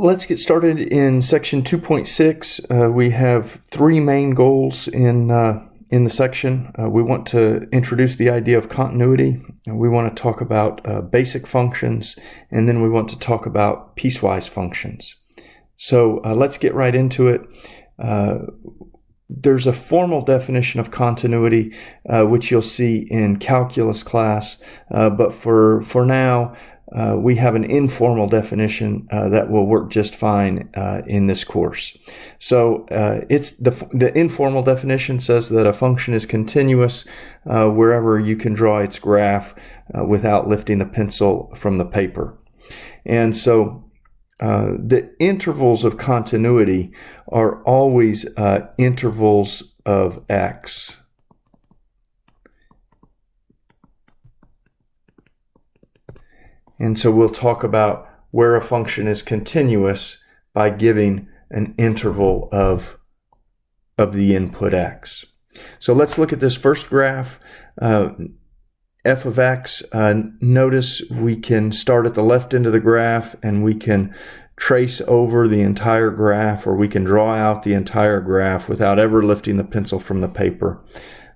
let's get started in section 2.6. We have three main goals in the section. We want to introduce the idea of continuity. We want to talk about basic functions, and then we want to talk about piecewise functions. So let's get right into it. There's a formal definition of continuity, which you'll see in calculus class, but for now, we have an informal definition that will work just fine in this course. So it's the informal definition says that a function is continuous wherever you can draw its graph without lifting the pencil from the paper. And so the intervals of continuity are always intervals of x. And so we'll talk about where a function is continuous by giving an interval of the input x. So let's look at this first graph. F of x, notice we can start at the left end of the graph and we can trace over the entire graph, or we can draw out the entire graph without ever lifting the pencil from the paper.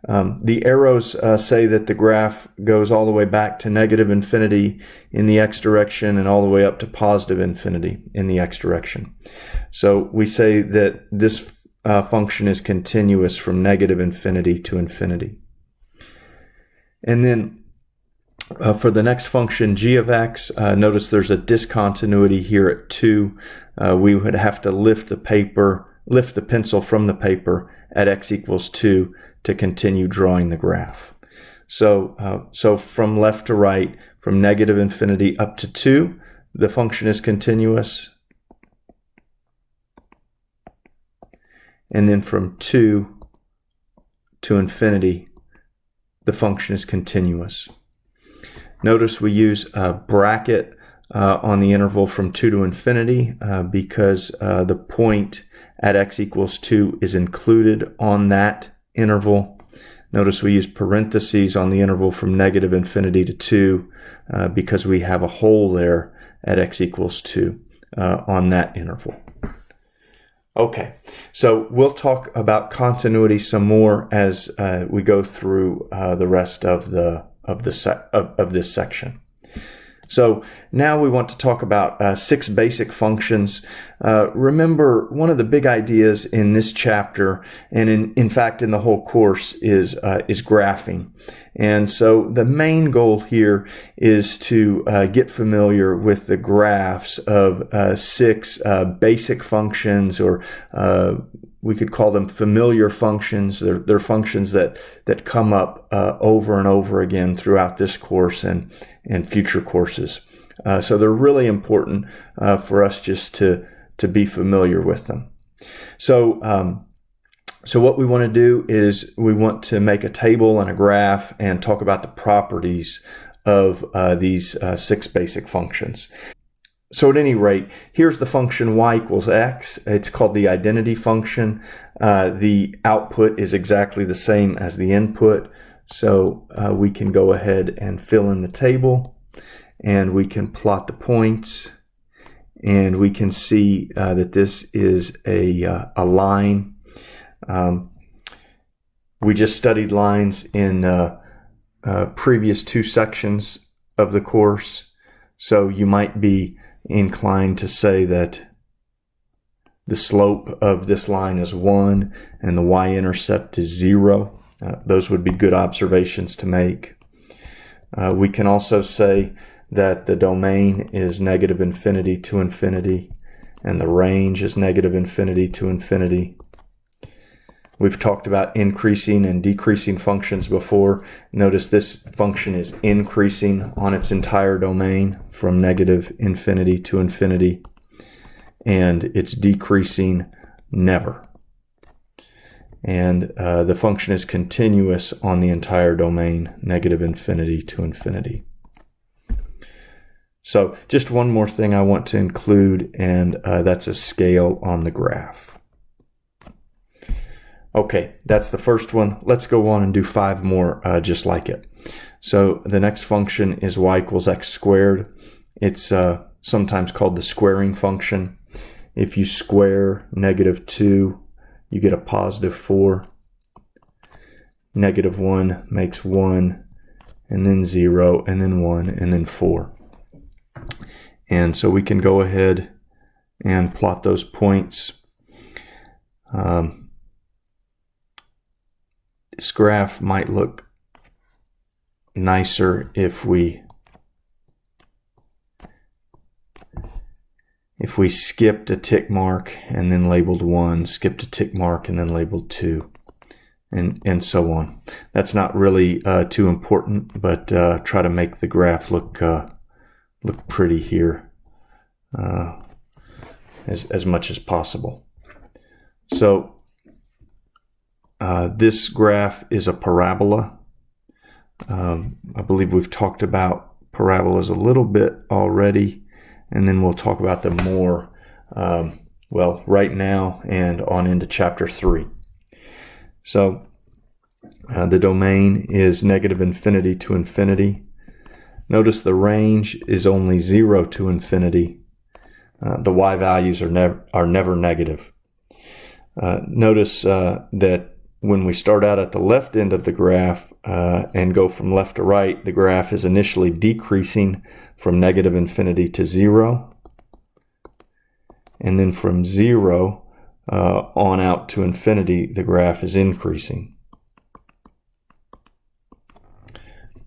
The arrows say that the graph goes all the way back to negative infinity in the x direction and all the way up to positive infinity in the x direction. So we say that this function is continuous from negative infinity to infinity. And then for the next function, g of x, notice there's a discontinuity here at 2. We would have to lift the pencil from the paper at x equals 2 to continue drawing the graph. So from left to right, from negative infinity up to 2, the function is continuous. And then from 2 to infinity, the function is continuous. Notice we use a bracket on the interval from 2 to infinity because the point at x equals 2 is included on that interval. Notice we use parentheses on the interval from negative infinity to 2 because we have a hole there at x equals 2 on that interval. Okay, so we'll talk about continuity some more as we go through the rest of this section. So now we want to talk about 6 basic functions. Remember, one of the big ideas in this chapter, and in fact in the whole course, is graphing. And so the main goal here is to get familiar with the graphs of 6 basic functions, or we could call them familiar functions. They're functions that come up over and over again throughout this course and future courses. So they're really important for us just to be familiar with them. So what we want to do is we want to make a table and a graph and talk about the properties of these 6 basic functions. So at any rate, here's the function y equals x. It's called the identity function. The output is exactly the same as the input. So we can go ahead and fill in the table, and we can plot the points, and we can see that this is a line. We just studied lines in previous 2 sections of the course, so you might be inclined to say that the slope of this line is 1 and the y-intercept is 0. Those would be good observations to make. We can also say that the domain is negative infinity to infinity and the range is negative infinity to infinity. We've talked about increasing and decreasing functions before. Notice this function is increasing on its entire domain from negative infinity to infinity, and it's decreasing never. And the function is continuous on the entire domain, negative infinity to infinity. So just one more thing I want to include, and that's a scale on the graph. Okay, that's the first one. Let's go on and do 5 more just like it. So the next function is y equals x squared. It's sometimes called the squaring function. If you square -2, you get a +4. -1 makes 1, and then 0, and then 1, and then 4. And so we can go ahead and plot those points. This graph might look nicer if we skipped a tick mark and then labeled 1, skipped a tick mark and then labeled 2, and so on. That's not really too important, but try to make the graph look pretty here as much as possible. So this graph is a parabola. I believe we've talked about parabolas a little bit already, and then we'll talk about them more, right now and on into chapter 3. So the domain is -infinity to infinity. Notice the range is only 0 to infinity. The y values are never negative. Notice that when we start out at the left end of the graph and go from left to right, the graph is initially decreasing from -infinity to 0. And then from 0 on out to infinity, the graph is increasing.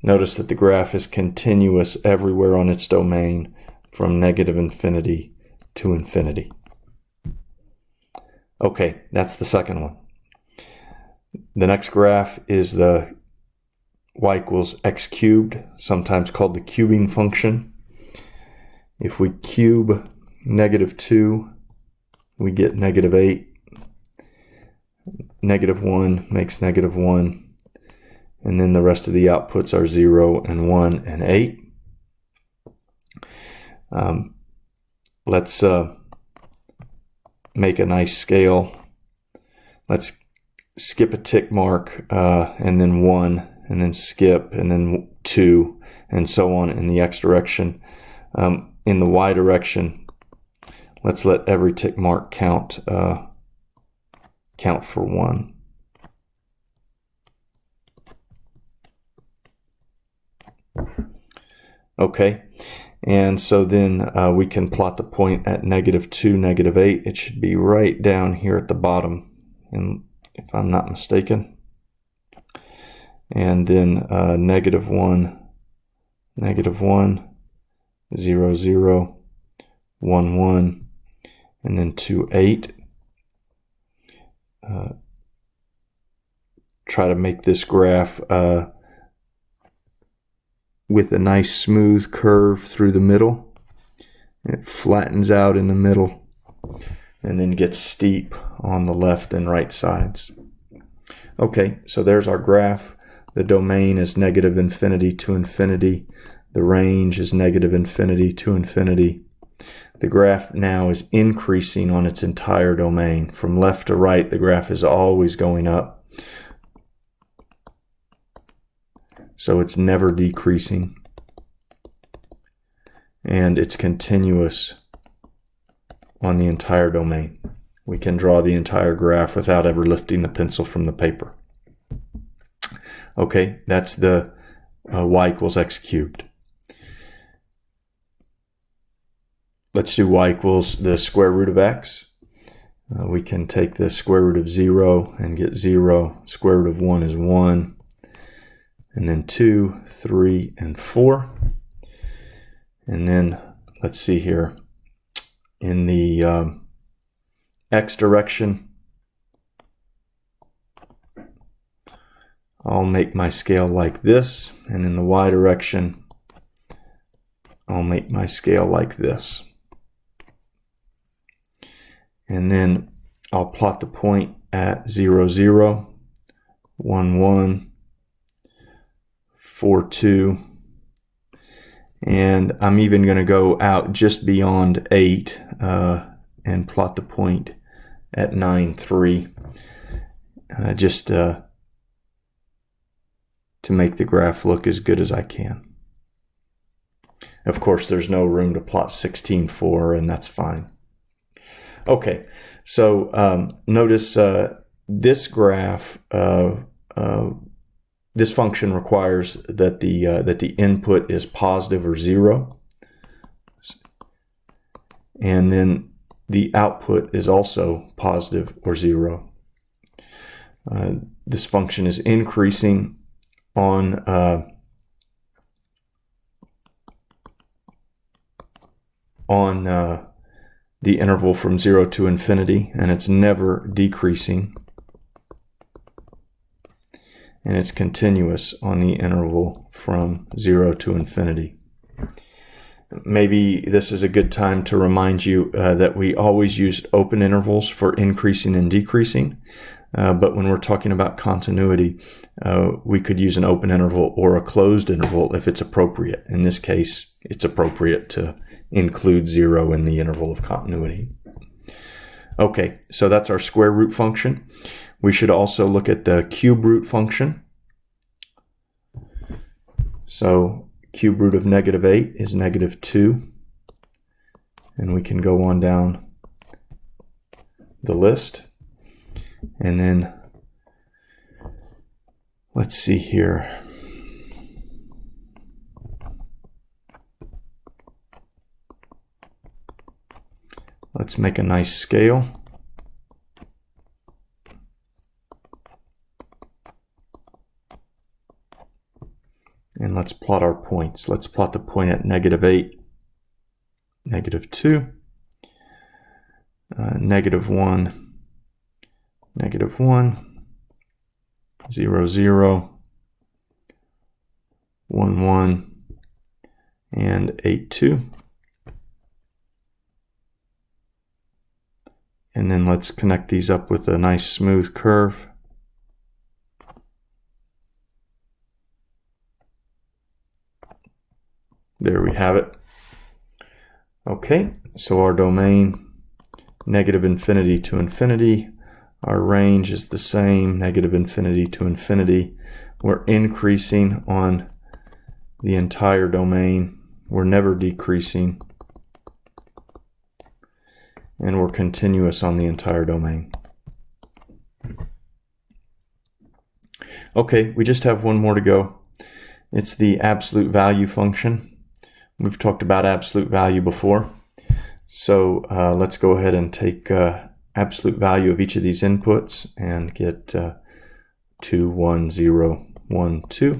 Notice that the graph is continuous everywhere on its domain from -infinity to infinity. Okay, that's the second one. The next graph is the y equals x cubed, sometimes called the cubing function. If we cube -2, we get -8. -1 makes -1. And then the rest of the outputs are 0 and 1 and 8. Let's make a nice scale. Let's skip a tick mark and then 1, and then skip, and then 2, and so on in the x direction. In the y direction, let's let every tick mark count for 1. Okay, and so then we can plot the point at -2, -8. It should be right down here at the bottom, and if I'm not mistaken. And then -1, -1, 0, 0, 1, 1, and then 2, 8. Try to make this graph with a nice smooth curve through the middle. It flattens out in the middle and then gets steep on the left and right sides. Okay, so there's our graph. The domain is -infinity to infinity. The range is -infinity to infinity. The graph now is increasing on its entire domain. From left to right, the graph is always going up. So it's never decreasing. And it's continuous on the entire domain. We can draw the entire graph without ever lifting the pencil from the paper. Okay, that's the y equals x cubed. Let's do y equals the square root of x. We can take the square root of 0 and get 0. Square root of 1 is 1. And then 2, 3, and 4. And then let's see here. In the x direction, I'll make my scale like this. And in the y direction, I'll make my scale like this. And then I'll plot the point at 0, 0, 1, 1, 4, 2, and I'm even going to go out just beyond 8 and plot the point at 9, 3, just to make the graph look as good as I can. Of course, there's no room to plot 16, 4, and that's fine. Okay, so notice this graph, this function requires that the input is positive or 0, and then the output is also positive or 0. This function is increasing on the interval from 0 to infinity, and it's never decreasing, and it's continuous on the interval from 0 to infinity. Maybe this is a good time to remind you that we always used open intervals for increasing and decreasing, but when we're talking about continuity, we could use an open interval or a closed interval if it's appropriate. In this case, it's appropriate to include 0 in the interval of continuity. Okay, so that's our square root function. We should also look at the cube root function. So cube root of -8 is -2. And we can go on down the list. And then let's see here. Let's make a nice scale. And let's plot our points. Let's plot the point at -8, -2, -1, -1, 0, 0, 1, 1, and 8, 2. And then let's connect these up with a nice smooth curve. There we have it. Okay, so our domain, -infinity to infinity. Our range is the same, -infinity to infinity. We're increasing on the entire domain. We're never decreasing. And we're continuous on the entire domain. Okay, we just have one more to go. It's the absolute value function. We've talked about absolute value before. So let's go ahead and take absolute value of each of these inputs and get 2, 1, 0, 1, 2.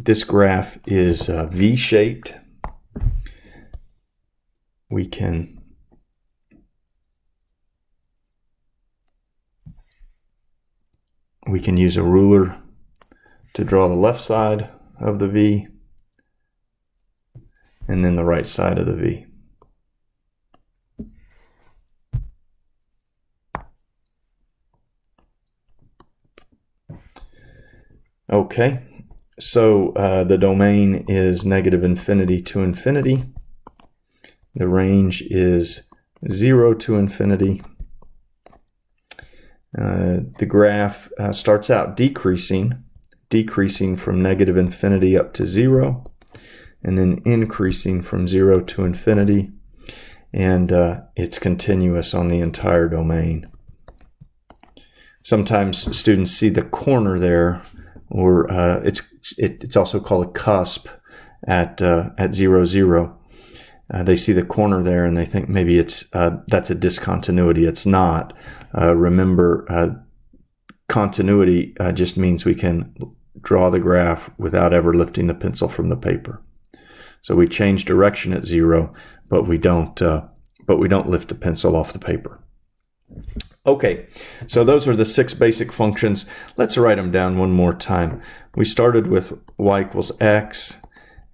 This graph is V-shaped. We can use a ruler to draw the left side of the V and then the right side of the V. Okay, so the domain is -infinity to infinity. The range is 0 to infinity. The graph starts out decreasing from -infinity up to 0, and then increasing from 0 to infinity, and it's continuous on the entire domain. Sometimes students see the corner there, or it's also called a cusp at 0, 0. They see the corner there and they think maybe that's a discontinuity. It's not. Remember, continuity just means we can draw the graph without ever lifting the pencil from the paper. So we change direction at 0, but we don't lift the pencil off the paper. Okay, so those are the 6 basic functions. Let's write them down one more time. We started with y equals x,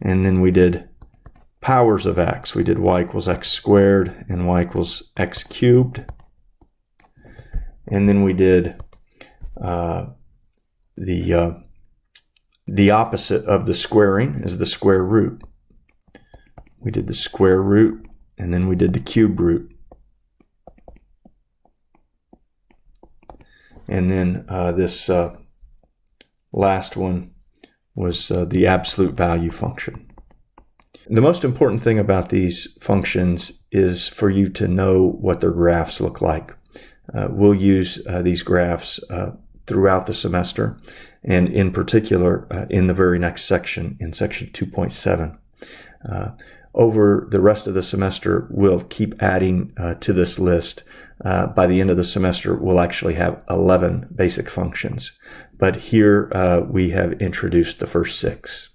and then we did powers of x. We did y equals x squared and y equals x cubed. And then we did the opposite of the squaring is the square root. We did the square root, and then we did the cube root. And then this last one was the absolute value function. The most important thing about these functions is for you to know what their graphs look like. We'll use these graphs throughout the semester, and in particular in the very next section, in section 2.7. Over the rest of the semester, we'll keep adding to this list. By the end of the semester, we'll actually have 11 basic functions. But here we have introduced the first 6.